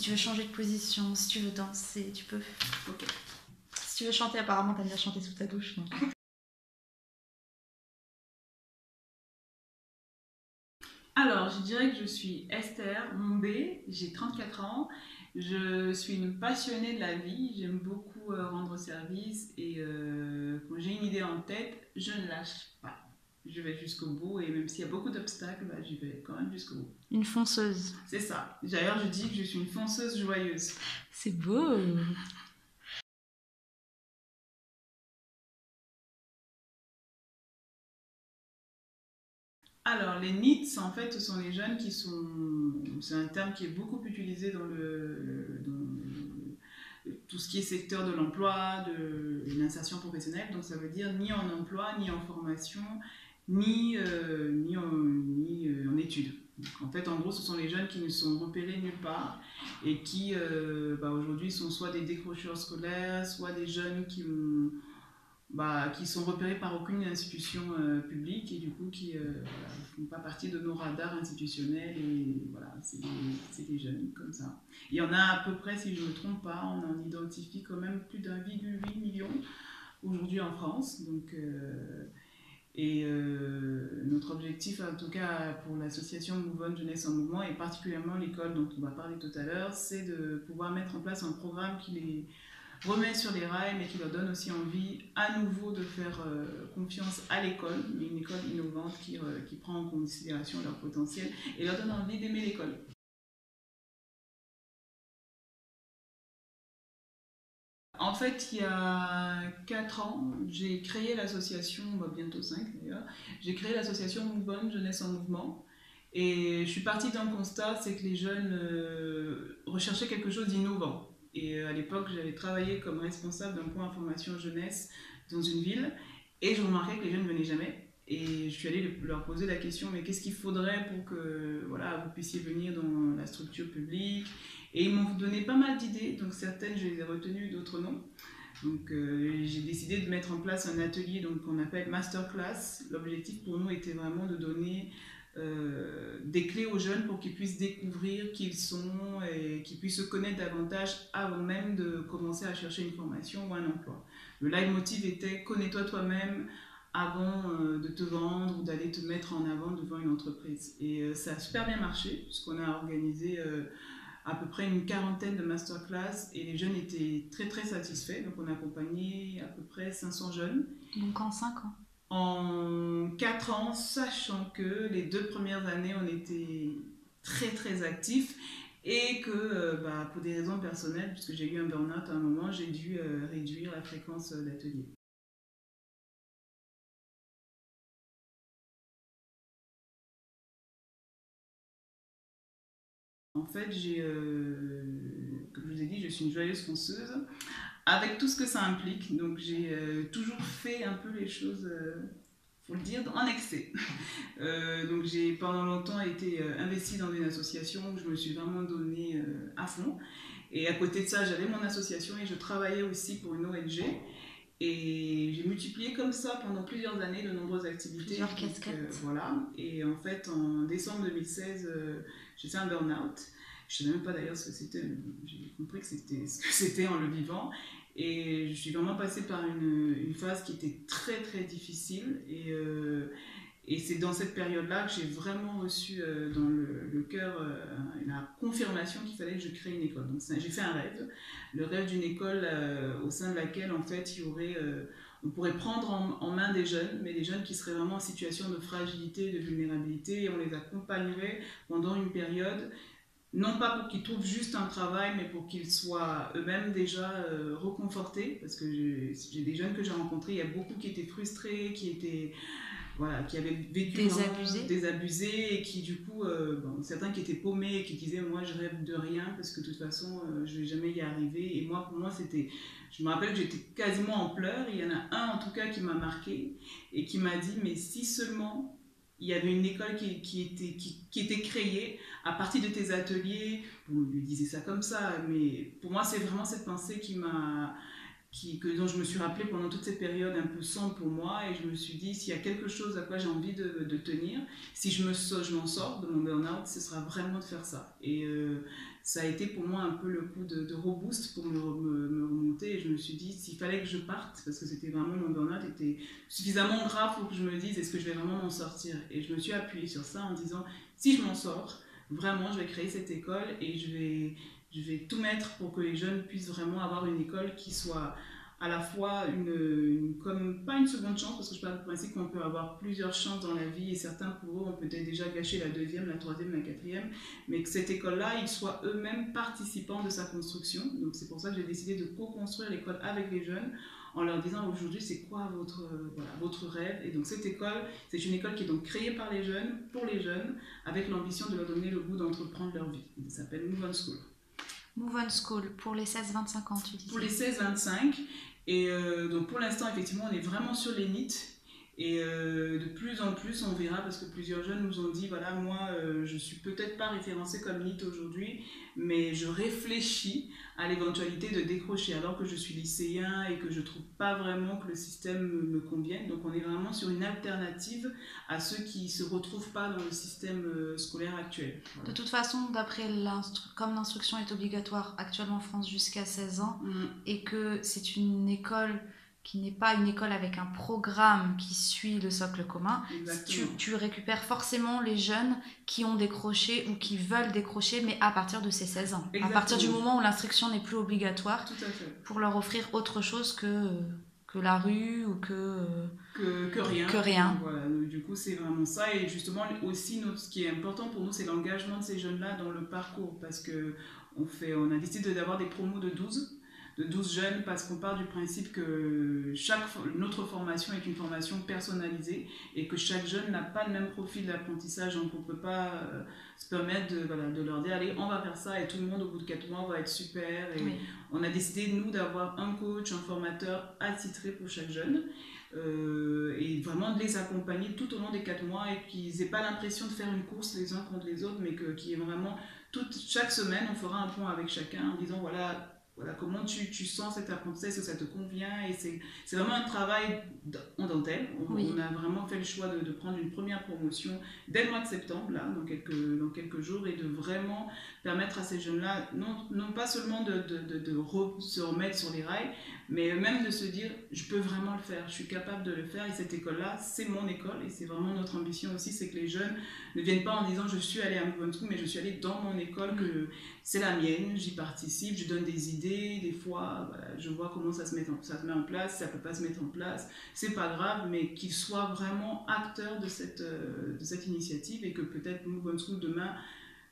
tu veux changer de position, si tu veux danser, tu peux. Ok. Si tu veux chanter, apparemment t'aimes bien chanter sous ta douche. Donc. Alors, je dirais que je suis Esther Mombé, j'ai 34 ans, je suis une passionnée de la vie, j'aime beaucoup rendre service et quand j'ai une idée en tête, je ne lâche pas. Je vais jusqu'au bout et même s'il y a beaucoup d'obstacles, bah, j'y vais quand même jusqu'au bout. Une fonceuse. C'est ça. D'ailleurs, je dis que je suis une fonceuse joyeuse. C'est beau. Alors, les NEETs, en fait, ce sont les jeunes qui sont... C'est un terme qui est beaucoup utilisé dans tout ce qui est secteur de l'emploi, de l'insertion professionnelle. Donc, ça veut dire ni en emploi, ni en formation, ni en études. Donc, en fait, en gros, ce sont les jeunes qui ne sont repérés nulle part et qui, aujourd'hui, sont soit des décrocheurs scolaires, soit des jeunes qui sont repérés par aucune institution publique et du coup qui ne font pas partie de nos radars institutionnels et voilà, c'est des jeunes comme ça. Il y en a à peu près, si je ne me trompe pas, on en identifie quand même plus d'1,8 million aujourd'hui en France. Donc, notre objectif, en tout cas pour l'association Move On Jeunesse en Mouvement et particulièrement l'école dont on va parler tout à l'heure, c'est de pouvoir mettre en place un programme qui les remet sur les rails, mais qui leur donne aussi envie à nouveau de faire confiance à l'école, mais une école innovante qui prend en considération leur potentiel et leur donne envie d'aimer l'école. En fait, il y a 4 ans, j'ai créé l'association, bientôt 5 d'ailleurs, j'ai créé l'association Move On Jeunesse en Mouvement. Et je suis partie d'un constat, c'est que les jeunes recherchaient quelque chose d'innovant. Et à l'époque, j'avais travaillé comme responsable d'un point information jeunesse dans une ville. Et je remarquais que les jeunes ne venaient jamais. Et je suis allée leur poser la question, mais qu'est-ce qu'il faudrait pour que vous puissiez venir dans la structure publique? Et ils m'ont donné pas mal d'idées, donc certaines je les ai retenues, d'autres non. Donc j'ai décidé de mettre en place un atelier qu'on appelle Masterclass. L'objectif pour nous était vraiment de donner des clés aux jeunes pour qu'ils puissent découvrir qui ils sont et qu'ils puissent se connaître davantage avant même de commencer à chercher une formation ou un emploi. Le leitmotiv était connais-toi toi-même avant de te vendre ou d'aller te mettre en avant devant une entreprise. Et ça a super bien marché puisqu'on a organisé à peu près une quarantaine de masterclass et les jeunes étaient très très satisfaits. Donc on a accompagné à peu près 500 jeunes. Donc en 5 ans? En 4 ans, sachant que les 2 premières années on était très très actifs et que pour des raisons personnelles, puisque j'ai eu un burn-out à un moment, j'ai dû réduire la fréquence d'ateliers. En fait, comme je vous ai dit, je suis une joyeuse fonceuse, avec tout ce que ça implique. Donc j'ai toujours fait un peu les choses, faut le dire, en excès. Donc j'ai pendant longtemps été investie dans une association où je me suis vraiment donnée à fond. Et à côté de ça, j'avais mon association et je travaillais aussi pour une ONG. Et j'ai multiplié comme ça pendant plusieurs années de nombreuses activités. Plusieurs casquettes. Voilà. Et en fait, en décembre 2016, j'ai fait un burn-out. Je ne savais même pas d'ailleurs ce que c'était. J'ai compris ce que c'était en le vivant. Et je suis vraiment passée par une phase qui était très très difficile. Et c'est dans cette période-là que j'ai vraiment reçu dans le cœur la confirmation qu'il fallait que je crée une école. Donc j'ai fait un rêve, le rêve d'une école au sein de laquelle en fait on pourrait prendre en main des jeunes, mais des jeunes qui seraient vraiment en situation de fragilité, de vulnérabilité, et on les accompagnerait pendant une période, non pas pour qu'ils trouvent juste un travail, mais pour qu'ils soient eux-mêmes déjà reconfortés, parce que j'ai des jeunes que j'ai rencontrés, il y a beaucoup qui étaient frustrés, qui avaient vécu désabusés et qui du coup, certains qui étaient paumés et qui disaient moi je rêve de rien parce que de toute façon je vais jamais y arriver. Et moi pour moi c'était, je me rappelle que j'étais quasiment en pleurs. Il y en a un en tout cas qui m'a marqué et qui m'a dit mais si seulement il y avait une école qui était créée à partir de tes ateliers. Bon, il lui disait ça comme ça, mais pour moi c'est vraiment cette pensée qui m'a dont je me suis rappelée pendant toute cette période un peu sombre pour moi, et je me suis dit, s'il y a quelque chose à quoi j'ai envie de tenir, si je m'en sors de mon burn-out, ce sera vraiment de faire ça. Et ça a été pour moi un peu le coup de reboost pour me remonter, et je me suis dit, s'il fallait que je parte, parce que c'était vraiment, mon burn-out était suffisamment grave pour que je me dise, est-ce que je vais vraiment m'en sortir? Et je me suis appuyée sur ça en disant, si je m'en sors, vraiment, je vais créer cette école, et je vais tout mettre pour que les jeunes puissent vraiment avoir une école qui soit à la fois comme pas une seconde chance, parce que je parle du principe qu'on peut avoir plusieurs chances dans la vie, et certains pour eux ont peut-être déjà gâché la deuxième, la troisième, la quatrième, mais que cette école-là, ils soient eux-mêmes participants de sa construction. Donc c'est pour ça que j'ai décidé de co-construire l'école avec les jeunes, en leur disant aujourd'hui c'est quoi votre rêve. Et donc cette école, c'est une école qui est donc créée par les jeunes, pour les jeunes, avec l'ambition de leur donner le goût d'entreprendre leur vie. Ça s'appelle Move On School. Move On School, pour les 16-25 ans, tu disais. Pour les 16-25. Et donc pour l'instant, effectivement, on est vraiment sur les NEET. Et de plus en plus, on verra, parce que plusieurs jeunes nous ont dit, voilà, moi, je suis peut-être pas référencée comme NEET aujourd'hui, mais je réfléchis à l'éventualité de décrocher, alors que je suis lycéen et que je trouve pas vraiment que le système me convienne. Donc on est vraiment sur une alternative à ceux qui se retrouvent pas dans le système scolaire actuel. Voilà. De toute façon, comme l'instruction est obligatoire actuellement en France jusqu'à 16 ans, et que c'est une école qui n'est pas une école avec un programme qui suit le socle commun, tu récupères forcément les jeunes qui ont décroché ou qui veulent décrocher, mais à partir de ces 16 ans. Exactement. À partir du moment où l'instruction n'est plus obligatoire, pour leur offrir autre chose que la rue ou que rien. Voilà, du coup, c'est vraiment ça. Et justement, aussi, ce qui est important pour nous, c'est l'engagement de ces jeunes-là dans le parcours, parce qu'on a décidé d'avoir des promos de 12 jeunes, parce qu'on part du principe que notre formation est une formation personnalisée, et que chaque jeune n'a pas le même profil d'apprentissage, donc on ne peut pas se permettre de leur dire allez, on va faire ça, et tout le monde au bout de 4 mois va être super. Et on a décidé, nous, d'avoir un coach, un formateur attitré pour chaque jeune, et vraiment de les accompagner tout au long des 4 mois, et qu'ils n'aient pas l'impression de faire une course les uns contre les autres, mais qu'il y ait vraiment chaque semaine on fera un point avec chacun en disant voilà comment tu sens cet apprentissage, est-ce que ça te convient. Et c'est vraiment un travail en dentelle. On a vraiment fait le choix de prendre une première promotion dès le mois de septembre, là, dans quelques jours, et de vraiment permettre à ces jeunes-là, non pas seulement de se remettre sur les rails, mais même de se dire je peux vraiment le faire, je suis capable de le faire, et cette école-là, c'est mon école, et c'est vraiment notre ambition aussi, c'est que les jeunes ne viennent pas en disant je suis allé à Move On School, mais je suis allé dans mon école, que c'est la mienne, j'y participe, je donne des idées, des fois je vois comment ça se met en place, ça ne peut pas se mettre en place, c'est pas grave, mais qu'ils soient vraiment acteurs de cette initiative, et que peut-être Move On School demain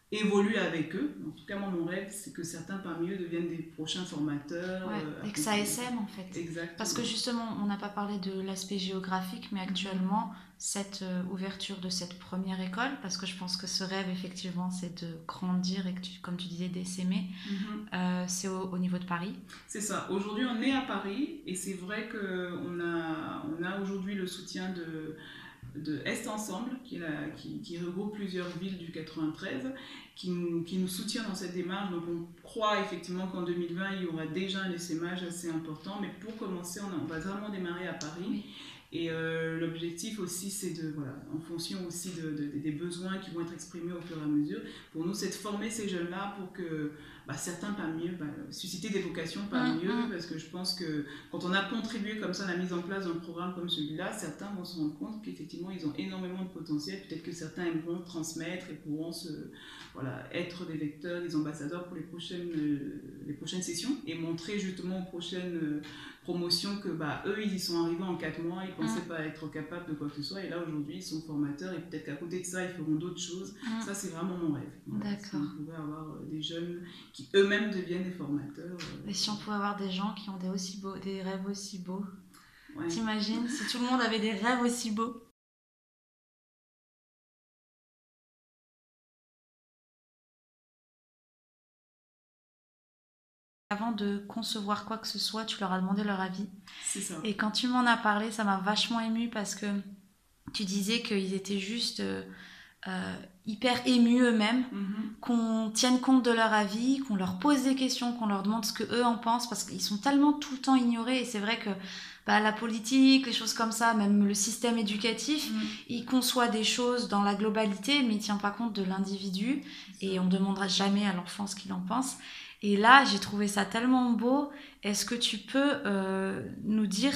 évolue avec eux. En tout cas, moi, mon rêve, c'est que certains parmi eux deviennent des prochains formateurs. Et que ça essaime, en fait. Exactement. Parce que justement, on n'a pas parlé de l'aspect géographique, mais actuellement, cette ouverture de cette première école, parce que je pense que ce rêve, effectivement, c'est de grandir et que, comme tu disais, d'essaimer, c'est au niveau de Paris. C'est ça. Aujourd'hui, on est à Paris, et c'est vrai qu'on a aujourd'hui le soutien de Est Ensemble, qui regroupe plusieurs villes du 93, qui nous soutient dans cette démarche. Donc on croit effectivement qu'en 2020, il y aura déjà un essaimage assez important, mais pour commencer, on va vraiment démarrer à Paris. Et l'objectif aussi, c'est en fonction aussi des besoins qui vont être exprimés au fur et à mesure, pour nous, c'est de former ces jeunes-là pour que certains parmi eux, susciter des vocations parmi eux, parce que je pense que quand on a contribué comme ça à la mise en place d'un programme comme celui-là, certains vont se rendre compte qu'effectivement, ils ont énormément de potentiel. Peut-être que certains aimeront transmettre et pourront être des vecteurs, des ambassadeurs pour les prochaines sessions, et montrer justement aux prochaines promotions que eux, ils y sont arrivés en 4 mois, ils ne pensaient pas être capables de quoi que ce soit, et là aujourd'hui, ils sont formateurs, et peut-être qu'à côté de ça, ils feront d'autres choses. Ça, c'est vraiment mon rêve. D'accord. Si on pouvait avoir des jeunes qui eux-mêmes deviennent des formateurs. Et si on pouvait avoir des gens qui ont des rêves aussi beaux. T'imagines, si tout le monde avait des rêves aussi beaux. Avant de concevoir quoi que ce soit, tu leur as demandé leur avis. C'est ça. Et quand tu m'en as parlé, ça m'a vachement émue, parce que tu disais qu'ils étaient juste hyper émus eux-mêmes, qu'on tienne compte de leur avis, qu'on leur pose des questions, qu'on leur demande ce qu'eux en pensent, parce qu'ils sont tellement tout le temps ignorés. Et c'est vrai que la politique, les choses comme ça, même le système éducatif, il conçoit des choses dans la globalité, mais il ne tient pas compte de l'individu. Et on ne demandera jamais à l'enfant ce qu'il en pense. Et là, j'ai trouvé ça tellement beau. Est-ce que tu peux nous dire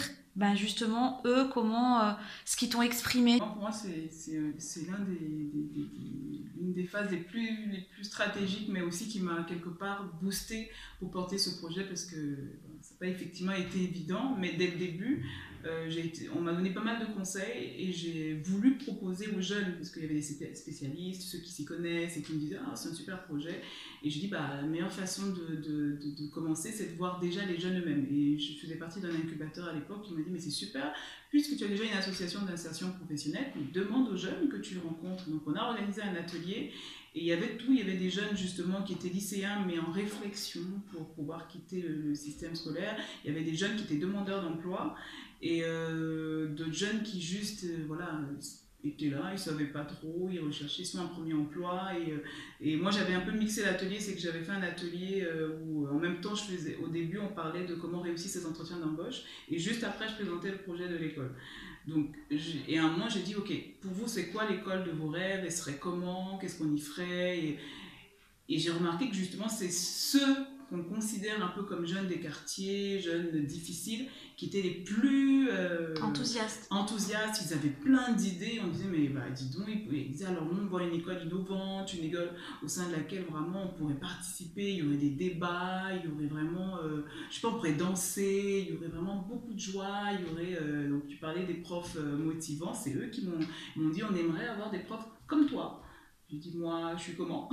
justement, eux, comment, ce qu'ils t'ont exprimé? Pour moi, c'est l'une des phases les plus stratégiques, mais aussi qui m'a quelque part boosté pour porter ce projet, parce que ça n'a pas effectivement été évident, mais dès le début, on m'a donné pas mal de conseils et j'ai voulu proposer aux jeunes, parce qu'il y avait des spécialistes, ceux qui s'y connaissent et qui me disaient « Ah, c'est un super projet ». Et je dis la meilleure façon de commencer, c'est de voir déjà les jeunes eux-mêmes. Et je faisais partie d'un incubateur à l'époque qui m'a dit « Mais c'est super, puisque tu as déjà une association d'insertion professionnelle, demande aux jeunes que tu rencontres ». Donc on a organisé un atelier et il y avait des jeunes justement qui étaient lycéens mais en réflexion pour pouvoir quitter le système scolaire. Il y avait des jeunes qui étaient demandeurs d'emploi et d'autres jeunes qui juste étaient là, ils ne savaient pas trop, ils recherchaient soit un premier emploi. Et moi j'avais un peu mixé l'atelier, c'est que j'avais fait un atelier où en même temps au début on parlait de comment réussir ses entretiens d'embauche et juste après je présentais le projet de l'école. Donc, et à un moment j'ai dit ok, pour vous c'est quoi l'école de vos rêves, elle serait comment, qu'est-ce qu'on y ferait, et j'ai remarqué que justement c'est ceux qu'on considère un peu comme jeunes des quartiers, jeunes difficiles, qui étaient les plus enthousiastes. Ils avaient plein d'idées. On disait mais dis donc, ils disaient alors nous on voit une école innovante, une école au sein de laquelle vraiment on pourrait participer, il y aurait des débats, il y aurait vraiment, je sais pas, on pourrait danser, il y aurait vraiment beaucoup de joie, il y aurait, donc tu parlais des profs motivants, c'est eux qui m'ont dit on aimerait avoir des profs comme toi. J'ai dit, moi, je suis comment?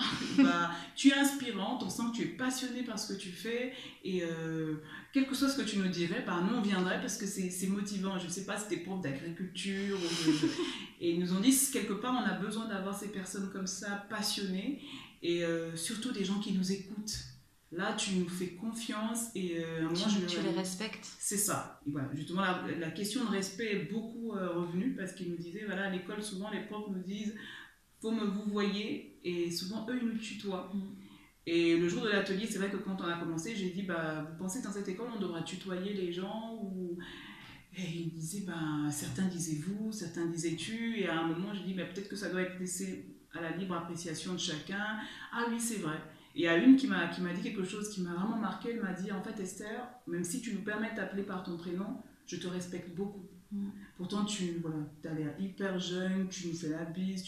Tu es inspirante, on sent que tu es passionnée par ce que tu fais et quel que soit ce que tu nous dirais, nous on viendrait parce que c'est motivant. Je ne sais pas si tu es prof d'agriculture et ils nous ont dit, quelque part, on a besoin d'avoir ces personnes comme ça, passionnées et surtout des gens qui nous écoutent. Là, tu nous fais confiance et tu les respectes. C'est ça. Et voilà, justement, la question de respect est beaucoup revenue parce qu'ils nous disaient, voilà, à l'école, souvent, les profs nous disent faut me vous voyez, et souvent eux ils nous tutoient. Et le jour de l'atelier, c'est vrai que quand on a commencé, j'ai dit vous pensez que dans cette école on devra tutoyer les gens ou... Et ils disaient certains disaient vous, certains disaient tu, et à un moment j'ai dit peut-être que ça doit être laissé à la libre appréciation de chacun. Ah oui, c'est vrai. Et il y a une qui m'a dit quelque chose qui m'a vraiment marqué. Elle m'a dit en fait Esther, même si tu nous permets de t'appeler par ton prénom, je te respecte beaucoup. Pourtant, tu as l'air hyper jeune, tu nous fais la bise,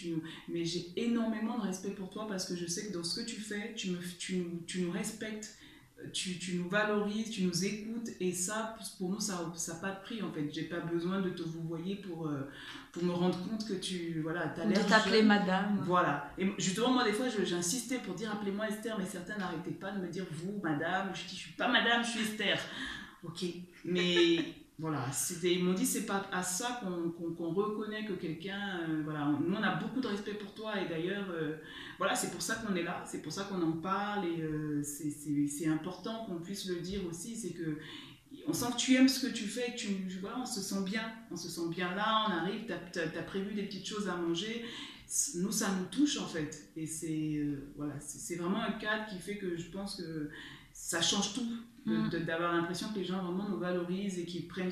mais j'ai énormément de respect pour toi parce que je sais que dans ce que tu fais, tu nous respectes, tu nous valorises, tu nous écoutes et ça, pour nous, ça n'a pas de prix en fait. J'ai pas besoin de te vouvoyer pour me rendre compte que tu as l'air de t'appeler madame. Voilà. Et justement, moi, des fois, j'insistais pour dire appelez-moi Esther, mais certains n'arrêtaient pas de me dire vous, madame. Je dis je suis pas madame, je suis Esther. Ok, mais... Voilà, ils m'ont dit c'est pas à ça qu'on reconnaît que quelqu'un, nous on a beaucoup de respect pour toi et d'ailleurs, c'est pour ça qu'on est là, c'est pour ça qu'on en parle et c'est important qu'on puisse le dire aussi, c'est que on sent que tu aimes ce que tu fais, on se sent bien là, on arrive, t'as prévu des petites choses à manger, nous ça nous touche en fait et c'est vraiment un cadre qui fait que je pense que ça change tout. D'avoir l'impression que les gens vraiment nous valorisent et qu'ils prennent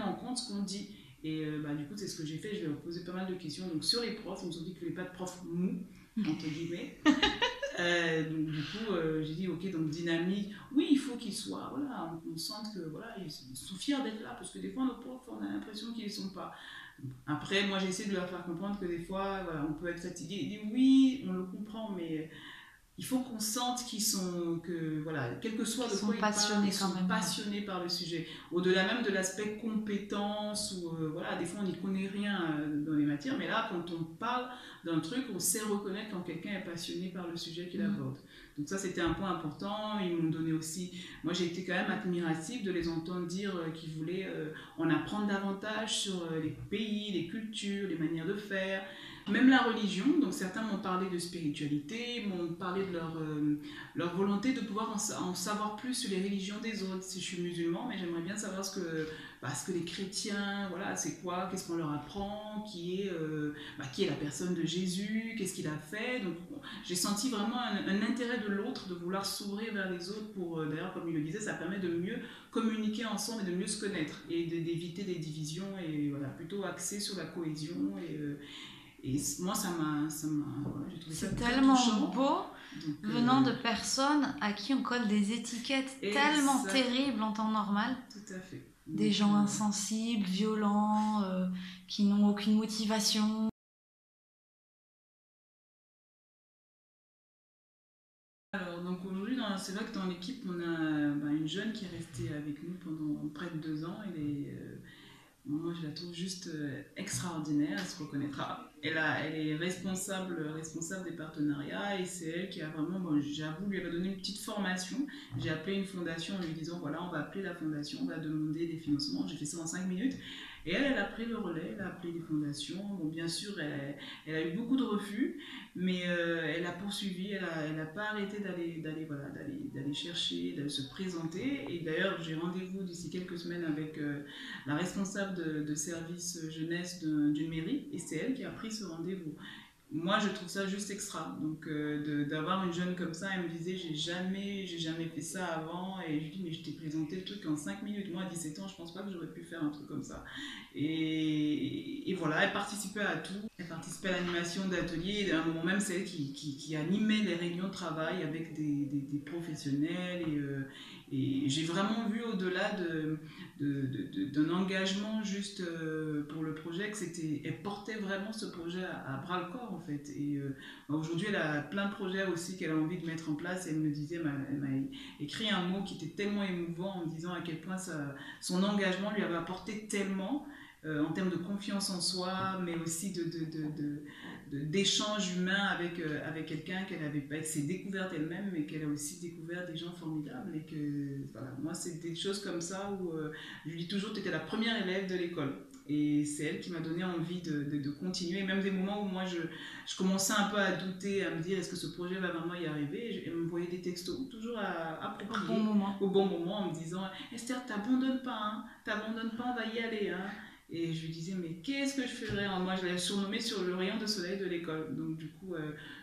en compte ce qu'on dit. Et du coup, c'est ce que j'ai fait. Je leur ai posé pas mal de questions. Donc, sur les profs, ils nous ont dit qu'il n'y avait pas de profs mous, entre guillemets. Donc, du coup, j'ai dit, ok, donc dynamique. Oui, il faut qu'ils soient, on sente que, ils sont fiers d'être là. Parce que des fois, nos profs, on a l'impression qu'ils ne sont pas. Après, moi, j'essaie de leur faire comprendre que des fois, on peut être fatigué. Ils disent, oui, on le comprend, mais... Il faut qu'on sente quel que soit de quoi ils parlent, ils sont passionnés par le sujet. Au-delà même de l'aspect compétence, ou des fois on n'y connaît rien dans les matières, mais là quand on parle d'un truc, on sait reconnaître quand quelqu'un est passionné par le sujet qu'il aborde. Donc ça c'était un point important. Ils m'ont donné aussi, moi j'ai été quand même admirative de les entendre dire qu'ils voulaient en apprendre davantage sur les pays, les cultures, les manières de faire. même la religion. Donc certains m'ont parlé de spiritualité, m'ont parlé de leur volonté de pouvoir en savoir plus sur les religions des autres. Si je suis musulman, mais j'aimerais bien savoir ce que les chrétiens, voilà, c'est quoi, qu'est-ce qu'on leur apprend, qui est la personne de Jésus, qu'est-ce qu'il a fait. Donc j'ai senti vraiment un intérêt de l'autre, de vouloir s'ouvrir vers les autres pour, d'ailleurs comme il le disait, ça permet de mieux communiquer ensemble et de mieux se connaître et d'éviter des divisions et voilà, plutôt axé sur la cohésion et moi voilà, j'ai trouvé ça c'est très tellement touchant. beau. Donc, venant de personnes à qui on colle des étiquettes tellement terribles en temps normal. Tout à fait. Des gens insensibles, violents, qui n'ont aucune motivation. Alors, donc aujourd'hui, c'est vrai que dans l'équipe, on a une jeune qui est restée avec nous pendant près de 2 ans. Moi, je la trouve juste extraordinaire, elle se reconnaîtra. Elle est responsable des partenariats et c'est elle qui a vraiment, j'avoue, lui avait donné une petite formation. J'ai appelé une fondation en lui disant, voilà, on va appeler la fondation, on va demander des financements. J'ai fait ça en 5 minutes. Et elle a pris le relais, elle a appelé les fondations. Bon, bien sûr, elle a eu beaucoup de refus, mais elle a poursuivi, elle n'a pas arrêté d'aller chercher, de se présenter. Et d'ailleurs, j'ai rendez-vous d'ici quelques semaines avec la responsable de service jeunesse d'une mairie, et c'est elle qui a pris ce rendez-vous. Moi, je trouve ça juste extra. Donc, d'avoir une jeune comme ça, elle me disait, j'ai jamais fait ça avant. Et je lui dis, mais je t'ai présenté le truc en 5 minutes. Moi, à 17 ans, je pense pas que j'aurais pu faire un truc comme ça. Et voilà, elle participait à tout. Elle participait à l'animation d'ateliers. À un moment même, c'est elle qui animait les réunions de travail avec des professionnels. Et j'ai vraiment vu au-delà d'un engagement juste pour le projet, elle portait vraiment ce projet à bras le corps en fait. Et aujourd'hui, elle a plein de projets aussi qu'elle a envie de mettre en place. Et elle me disait, elle m'a écrit un mot qui était tellement émouvant en me disant à quel point son engagement lui avait apporté tellement. En termes de confiance en soi, mais aussi d'échange humain avec quelqu'un qu'elle avait pas, s'est découverte elle-même, mais qu'elle a aussi découvert des gens formidables. Et que, voilà, moi, c'est des choses comme ça où je lui dis toujours, tu étais la première élève de l'école. Et c'est elle qui m'a donné envie de continuer, même des moments où moi je commençais un peu à douter, à me dire est-ce que ce projet va vraiment y arriver. Elle me voyait des textos, toujours appropriés, au bon moment, en me disant Esther, t'abandonnes pas, on va y aller. Hein. Et je lui disais, mais qu'est-ce que je ferais? Moi, je l'avais surnommée sur le rayon de soleil de l'école. Donc, du coup,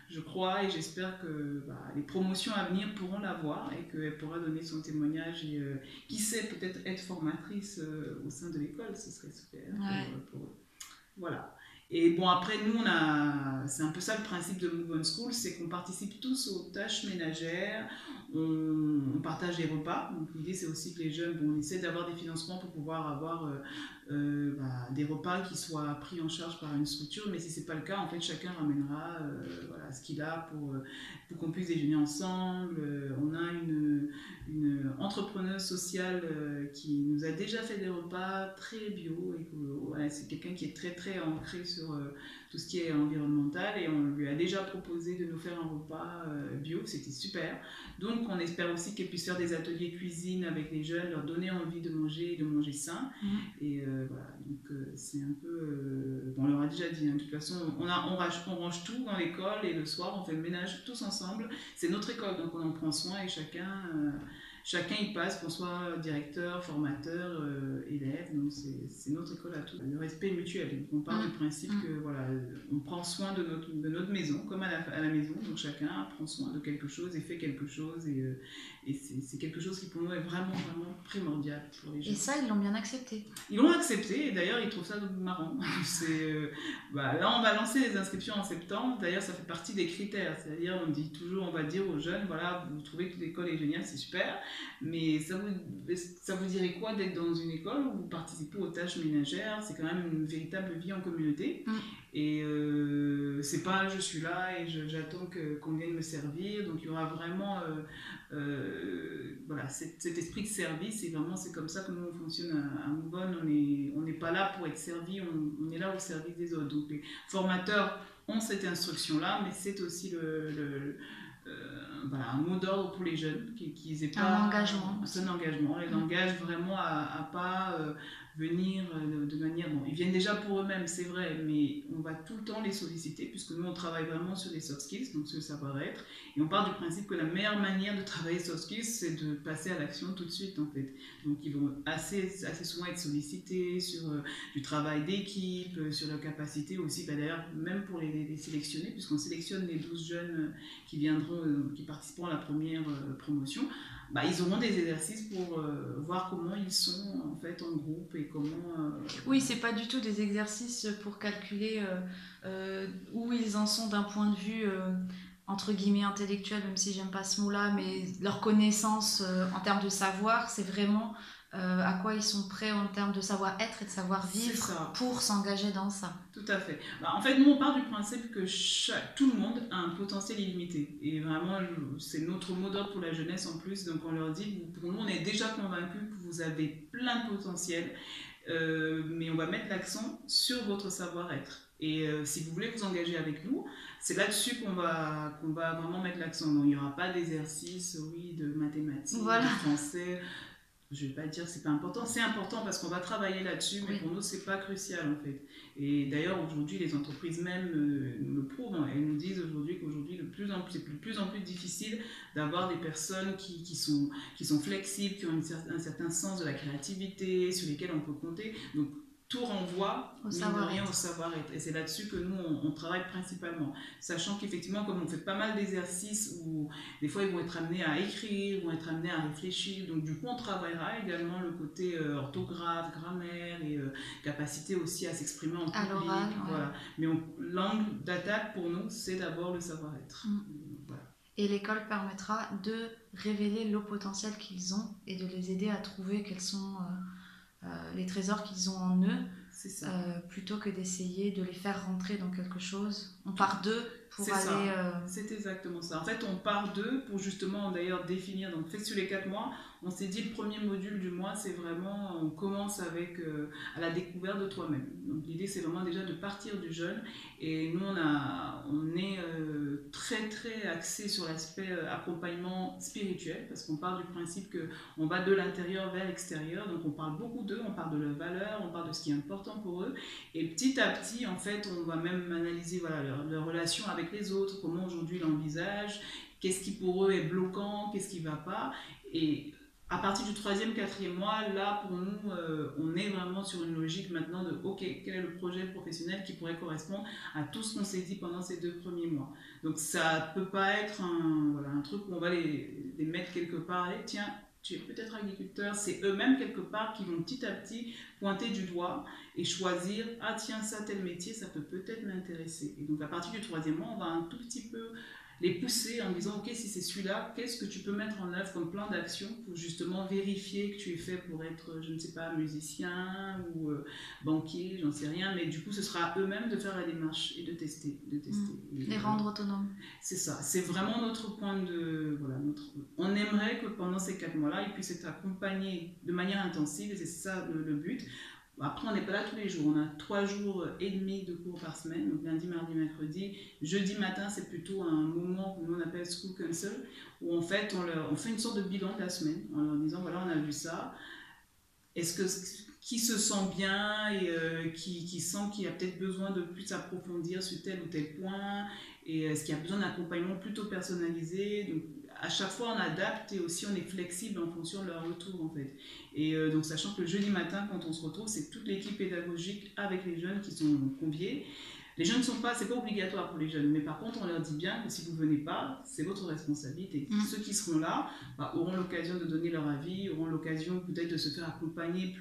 je crois et j'espère que les promotions à venir pourront la voir et qu'elle pourra donner son témoignage et qui sait, peut-être être formatrice au sein de l'école. Ce serait super pour eux. Voilà. Et bon, après, nous, c'est un peu ça le principe de Move On School, c'est qu'on participe tous aux tâches ménagères, on partage les repas. Donc, l'idée, c'est aussi que les jeunes, on essaie d'avoir des financements pour pouvoir avoir des repas qui soient pris en charge par une structure, mais si ce n'est pas le cas, en fait, chacun ramènera ce qu'il a pour qu'on puisse déjeuner ensemble. On a une entrepreneuse sociale qui nous a déjà fait des repas très bio, et c'est quelqu'un qui est très très ancré sur tout ce qui est environnemental, et on lui a déjà proposé de nous faire un repas bio, c'était super. Donc on espère aussi qu'elle puisse faire des ateliers cuisine avec les jeunes, leur donner envie de manger sain. Et voilà, donc c'est un peu on leur a déjà dit, hein, de toute façon on range tout dans l'école, et le soir on fait le ménage tous ensemble. C'est notre école, donc on en prend soin, et chacun y passe, qu'on soit directeur, formateur, élève. Donc c'est notre école à tous. Le respect mutuel. On part du principe que voilà, on prend soin de notre maison, comme à la maison. Donc chacun prend soin de quelque chose et fait quelque chose. Et c'est quelque chose qui pour nous est vraiment, vraiment primordial pour les gens. Et ça, ils l'ont bien accepté. Ils l'ont accepté, et d'ailleurs ils trouvent ça marrant. Là on va lancer les inscriptions en septembre. D'ailleurs ça fait partie des critères. C'est-à-dire on va dire aux jeunes, voilà, vous trouvez que l'école est géniale, c'est super. Mais ça vous dirait quoi d'être dans une école où vous participez aux tâches ménagères? C'est quand même une véritable vie en communauté. Et c'est pas je suis là et j'attends qu'on vienne me servir. Donc il y aura vraiment cet esprit de service. Et vraiment c'est comme ça que nous on fonctionne à Move On. On n'est pas là pour être servi, on est là au service des autres. Donc les formateurs ont cette instruction-là, mais c'est aussi un mot d'ordre pour les jeunes, qu'ils aient pas un engagement. C'est un engagement. Ils engagent vraiment à pas venir de manière... Bon, ils viennent déjà pour eux-mêmes, c'est vrai, mais on va tout le temps les solliciter, puisque nous, on travaille vraiment sur les soft skills, donc sur le savoir-être. Et on part du principe que la meilleure manière de travailler soft skills, c'est de passer à l'action tout de suite, en fait. Donc, ils vont assez souvent être sollicités sur du travail d'équipe, sur leur capacité aussi, d'ailleurs, même pour les sélectionner, puisqu'on sélectionne les 12 jeunes qui viendront, qui participeront à la première promotion. Bah, ils auront des exercices pour voir comment ils sont en fait en groupe et comment... Oui, c'est pas du tout des exercices pour calculer où ils en sont d'un point de vue entre guillemets intellectuel, même si j'aime pas ce mot-là, mais leur connaissance en termes de savoir, c'est vraiment à quoi ils sont prêts en termes de savoir-être et de savoir-vivre pour s'engager dans ça. Tout à fait. Bah, en fait, nous, on part du principe que tout le monde a un potentiel illimité. Et vraiment, c'est notre mot d'ordre pour la jeunesse en plus. Donc, on leur dit, pour nous, on est déjà convaincus que vous avez plein de potentiel, mais on va mettre l'accent sur votre savoir-être. Et si vous voulez vous engager avec nous, c'est là-dessus qu'on va vraiment mettre l'accent. Donc, il n'y aura pas d'exercice, oui, de mathématiques, de français. Je ne vais pas dire que c'est pas important, c'est important parce qu'on va travailler là-dessus, mais pour nous, c'est pas crucial en fait. Et d'ailleurs, aujourd'hui, les entreprises même nous le prouvent. Hein. Elles nous disent aujourd'hui qu'aujourd'hui, c'est de plus en plus difficile d'avoir des personnes qui sont flexibles, qui ont un certain sens de la créativité, sur lesquelles on peut compter. Donc, tout renvoie au savoir-être. Et c'est là-dessus que nous, on travaille principalement. Sachant qu'effectivement, comme on fait pas mal d'exercices où des fois, ils vont être amenés à écrire, vont être amenés à réfléchir. Donc, du coup, on travaillera également le côté orthographe, grammaire et capacité aussi à s'exprimer en public. À l'oral, voilà. Mais l'angle d'attaque, pour nous, c'est d'abord le savoir-être. Voilà. Et l'école permettra de révéler le potentiel qu'ils ont et de les aider à trouver quels sont... les trésors qu'ils ont en eux, plutôt que d'essayer de les faire rentrer dans quelque chose. On part d'eux pour aller... C'est exactement ça. En fait, on part d'eux pour justement d'ailleurs définir. Donc, sur les 4 mois, on s'est dit le premier module du mois, c'est vraiment, on commence avec à la découverte de toi-même. Donc, l'idée, c'est vraiment déjà de partir du jeune. Et nous, on est très, très axé sur l'aspect accompagnement spirituel, parce qu'on part du principe qu'on va de l'intérieur vers l'extérieur. Donc, on parle beaucoup d'eux, on parle de leurs valeurs, on parle de ce qui est important pour eux. Et petit à petit, en fait, on va même analyser leur relation avec les autres, comment aujourd'hui ils l'envisagent, qu'est-ce qui pour eux est bloquant, qu'est-ce qui ne va pas. Et à partir du 3e, 4e mois, là pour nous, on est vraiment sur une logique maintenant de ok, quel est le projet professionnel qui pourrait correspondre à tout ce qu'on s'est dit pendant ces 2 premiers mois. Donc ça ne peut pas être un truc où on va les mettre quelque part, et tiens, tu es peut-être agriculteur, c'est eux-mêmes quelque part qui vont petit à petit pointer du doigt et choisir, ah tiens, ça, tel métier, ça peut peut-être m'intéresser. Et donc à partir du 3e mois, on va un tout petit peu les pousser en disant, ok, si c'est celui-là, qu'est-ce que tu peux mettre en œuvre comme plan d'action pour justement vérifier que tu es fait pour être, je ne sais pas, musicien ou banquier, j'en sais rien, mais du coup, ce sera à eux-mêmes de faire la démarche et de tester. Les rendre autonomes. C'est ça, c'est vraiment notre point de... Voilà, on aimerait que pendant ces 4 mois-là, ils puissent être accompagnés de manière intensive, et c'est ça le but. Après, on n'est pas là tous les jours. On a 3 jours et demi de cours par semaine, donc lundi, mardi, mercredi. Jeudi matin, c'est plutôt un moment que nous on appelle School Council, où en fait, on fait une sorte de bilan de la semaine, en leur disant, voilà, on a vu ça. Qui se sent bien et qui sent qu'il a peut-être besoin de plus approfondir sur tel ou tel point, et est-ce qu'il y a besoin d'un accompagnement plutôt personnalisé. Donc, à chaque fois, on adapte et aussi on est flexible en fonction de leur retour en fait. Et donc, sachant que le jeudi matin, quand on se retrouve, c'est toute l'équipe pédagogique avec les jeunes qui sont conviés. Les jeunes ne sont pas, c'est pas obligatoire pour les jeunes, mais par contre, on leur dit bien que si vous ne venez pas, c'est votre responsabilité. Ceux qui seront là auront l'occasion de donner leur avis, auront l'occasion peut-être de se faire accompagner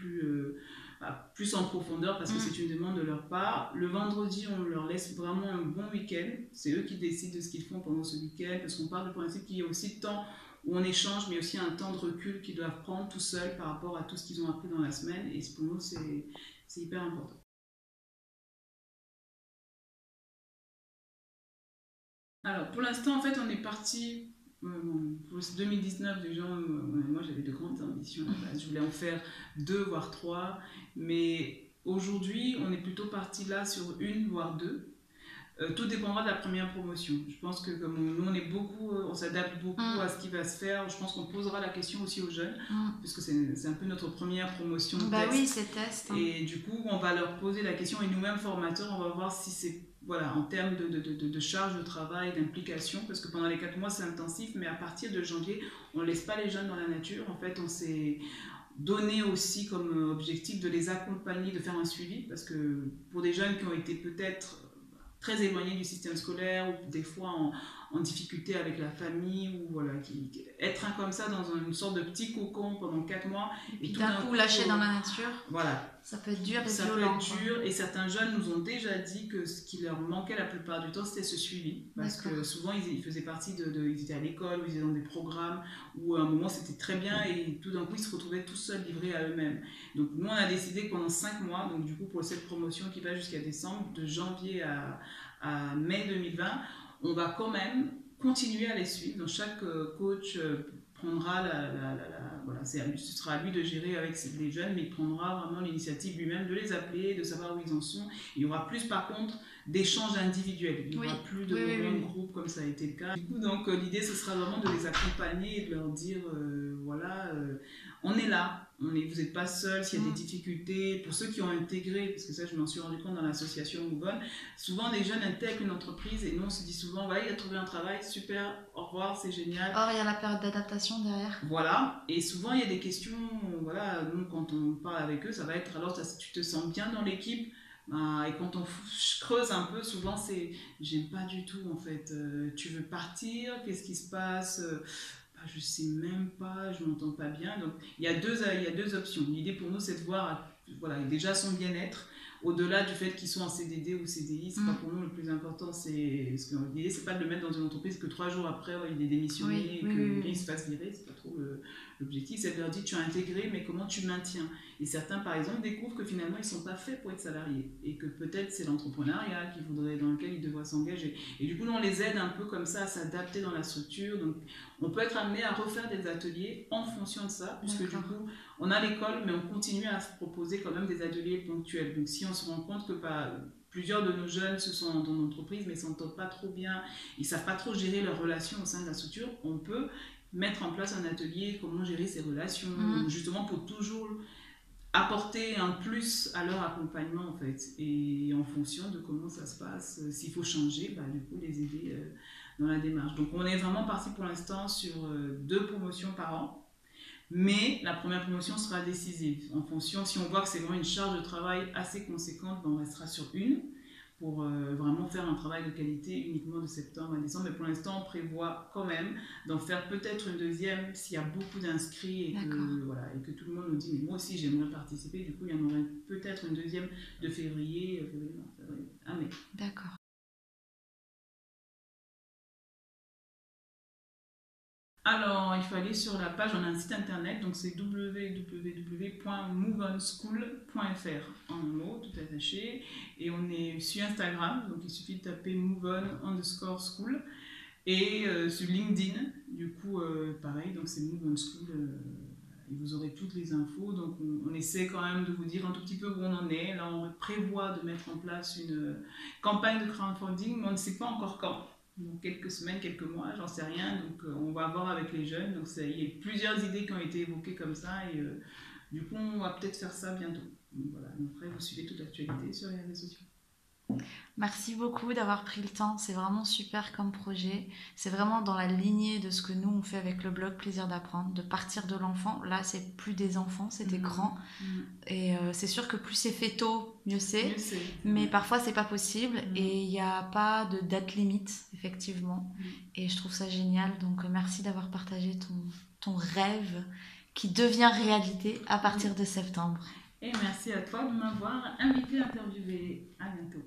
plus en profondeur parce que c'est une demande de leur part. Le vendredi, on leur laisse vraiment un bon week-end. C'est eux qui décident de ce qu'ils font pendant ce week-end, parce qu'on part du principe qu'il y a aussi le temps où on échange, mais aussi un temps de recul qu'ils doivent prendre tout seuls par rapport à tout ce qu'ils ont appris dans la semaine. Et pour nous, c'est hyper important. Alors, pour l'instant, en fait, on est parti... pour 2019, déjà, moi j'avais de grandes ambitions. Je voulais en faire 2 voire 3, mais aujourd'hui on est plutôt parti là sur 1 voire 2. Tout dépendra de la première promotion. Je pense que comme nous, on s'adapte beaucoup à ce qui va se faire. Je pense qu'on posera la question aussi aux jeunes, puisque c'est un peu notre première promotion de test. Oui, c'est test. Et du coup, on va leur poser la question, et nous-mêmes formateurs, on va voir si c'est en termes de charge de travail, d'implication, parce que pendant les 4 mois, c'est intensif, mais à partir de janvier, on ne laisse pas les jeunes dans la nature. En fait, on s'est donner aussi comme objectif de les accompagner, de faire un suivi, parce que pour des jeunes qui ont été peut-être très éloignés du système scolaire ou des fois en difficulté avec la famille, ou voilà, être comme ça dans une sorte de petit cocon pendant 4 mois et tout d'un coup lâché dans la nature, voilà, ça peut être dur et ça violent. Peut être dur, et certains jeunes nous ont déjà dit que ce qui leur manquait la plupart du temps, c'était ce suivi, parce que souvent ils faisaient partie ils étaient à l'école, ou ils étaient dans des programmes où à un moment c'était très bien, et tout d'un coup ils se retrouvaient tout seuls livrés à eux-mêmes. Donc nous on a décidé que pendant 5 mois, donc du coup pour cette promotion qui va jusqu'à décembre, de janvier à mai 2020, on va quand même continuer à les suivre. Donc chaque coach prendra voilà, ce sera à lui de gérer avec les jeunes, mais il prendra vraiment l'initiative lui-même de les appeler, de savoir où ils en sont. Il y aura plus par contre d'échanges individuels, il n'y aura plus de moments de groupe comme ça a été le cas. Du coup, donc l'idée ce sera vraiment de les accompagner et de leur dire voilà, on est là, vous n'êtes pas seuls s'il y a des difficultés. Pour ceux qui ont intégré, parce que ça je m'en suis rendu compte dans l'association Mouvon, souvent les jeunes intègrent une entreprise et nous on se dit souvent voilà, il a trouvé un travail, super, au revoir, c'est génial. Or il y a la période d'adaptation derrière. Voilà, et souvent il y a des questions, voilà, nous quand on parle avec eux, ça va être alors tu te sens bien dans l'équipe, et quand on creuse un peu, souvent c'est j'aime pas du tout en fait, tu veux partir, qu'est-ce qui se passe, je sais même pas, je m'entends pas bien. Donc il y a deux options. L'idée pour nous c'est de voir voilà, déjà son bien-être, au-delà du fait qu'ils soient en CDD ou CDI, c'est pas pour nous le plus important. Parce que l'idée c'est pas de le mettre dans une entreprise que 3 jours après il est démissionné et qu'il se fasse virer, c'est pas trop l'objectif. C'est de leur dire tu as intégré, mais comment tu maintiens. Et certains par exemple découvrent que finalement ils sont pas faits pour être salariés et que peut-être c'est l'entrepreneuriat dans lequel ils devraient s'engager. Et du coup on les aide un peu comme ça à s'adapter dans la structure. Donc on peut être amené à refaire des ateliers en fonction de ça, puisque du coup on a l'école, mais on continue à proposer quand même des ateliers ponctuels. Donc si on se rend compte que plusieurs de nos jeunes se sont dans l'entreprise mais ne s'entendent pas trop bien, ils ne savent pas trop gérer leurs relations au sein de la structure, on peut mettre en place un atelier, comment gérer ces relations, justement pour toujours apporter un plus à leur accompagnement en fait, et en fonction de comment ça se passe, s'il faut changer, du coup les aider dans la démarche. Donc on est vraiment parti pour l'instant sur 2 promotions par an. Mais la première promotion sera décisive. En fonction, si on voit que c'est vraiment une charge de travail assez conséquente, on restera sur une pour vraiment faire un travail de qualité uniquement de septembre à décembre. Mais pour l'instant, on prévoit quand même d'en faire peut-être une deuxième s'il y a beaucoup d'inscrits et que tout le monde nous dit mais moi aussi j'aimerais participer. Du coup, il y en aurait peut-être une deuxième de février à mai. D'accord. Alors, il faut aller sur la page, on a un site internet, donc c'est www.moveonschool.fr en un mot, tout attaché. Et on est sur Instagram, donc il suffit de taper moveon_school. Et sur LinkedIn, du coup, pareil, donc c'est moveonschool. Et vous aurez toutes les infos. Donc on essaie quand même de vous dire un tout petit peu où on en est. Là, on prévoit de mettre en place une campagne de crowdfunding, mais on ne sait pas encore quand. Donc quelques semaines, quelques mois, j'en sais rien. Donc on va voir avec les jeunes. Donc il y a plusieurs idées qui ont été évoquées comme ça. Et du coup, on va peut-être faire ça bientôt. Donc voilà. Après, vous suivez toute l'actualité sur les réseaux sociaux. Merci beaucoup d'avoir pris le temps, c'est vraiment super comme projet. C'est vraiment dans la lignée de ce que nous on fait avec le blog Plaisir d'apprendre, de partir de l'enfant. Là, c'est plus des enfants, c'est des grands. Et c'est sûr que plus c'est fait tôt, mieux c'est. Mais parfois, c'est pas possible et il n'y a pas de date limite, effectivement. Et je trouve ça génial. Donc, merci d'avoir partagé ton rêve qui devient réalité à partir de septembre. Et merci à toi de m'avoir invité à interviewer. À bientôt.